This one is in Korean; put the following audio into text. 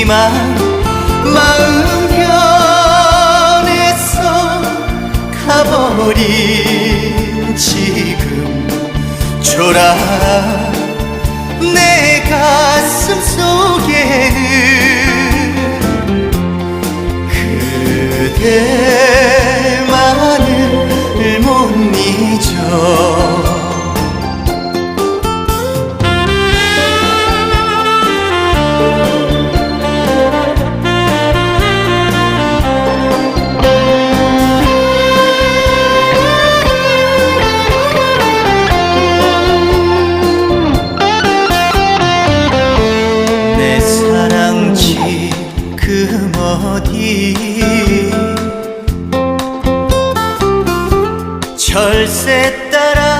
마음 변해서 가버린 지금 초라 내 가슴 속에는 그대만을 못 잊어. 지금 어디 철새 따라갔지만